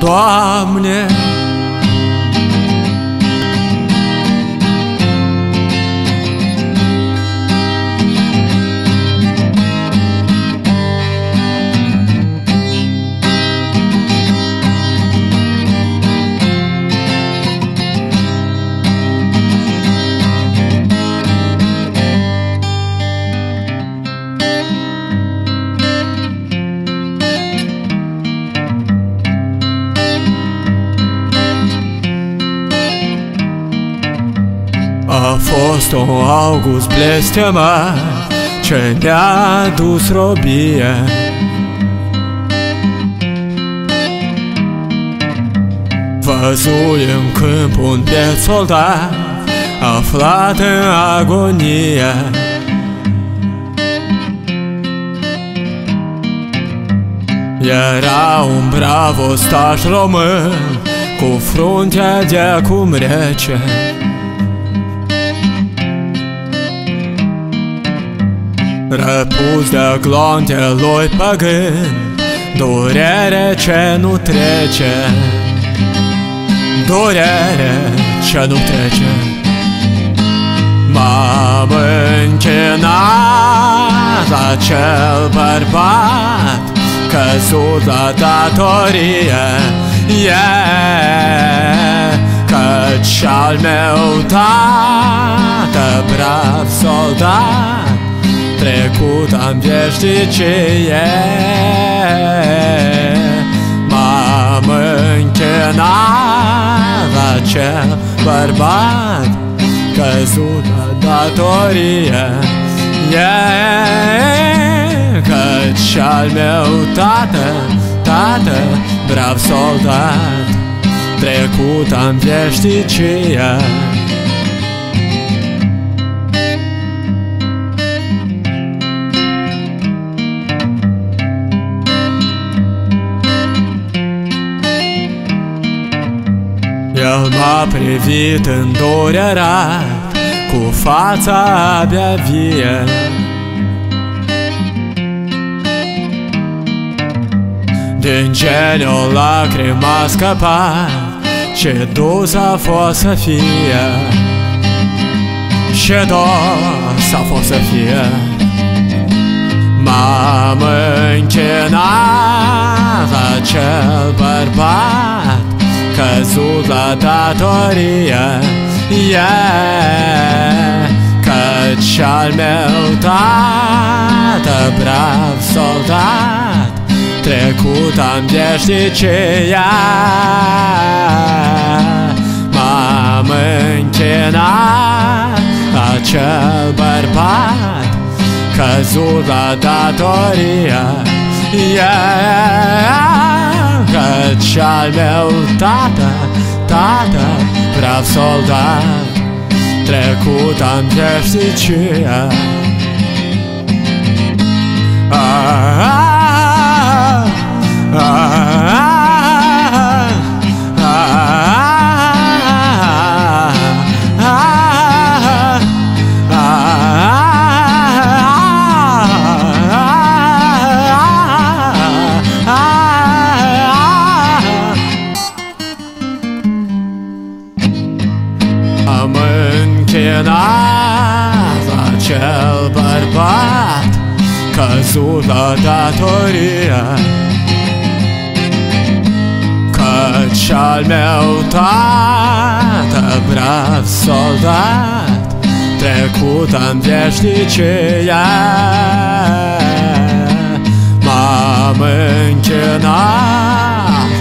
Doamne. A fost un august blestemat ce ne-a dus robie. Văzui în câmp un biet soldat aflat în agonie. Era un brav ostaș român cu fruntea de acum rece. Răpus de glontea lui păgân, durere ce nu trece, durere ce nu trece. M-am închinat la cel bărbat căzut la datorie, căci al meu tată, brav soldat, trecut am veșnicie. M-am închinat la cel bărbat căzut la datorie, căci al meu tată, brav soldat, trecut am veșnicie. El m-a privit îndurerat, cu fața abia vie. Din geni o lacrimă a scăpat, ce dus a fost să fie, ce dos a fost să fie. M-am închinat la cel bărbat căzut la datorie, căci al meu tată, brav soldat, trecut am veșnicie. M-am închinat la cel bărbat căzut la datorie, căci al meu tată, brav soldat, trecut am veșnicie. Am închinat la cel bărbat căzut la datorie, căci al meu tată, brav soldat, trecut am veșnicie. M-am închinat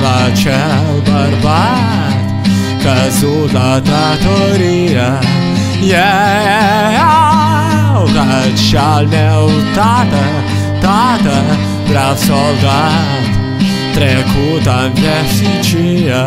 la cel bărbat căzut la datorie, căci al meu tată, brav soldat, trecut am veșnicie.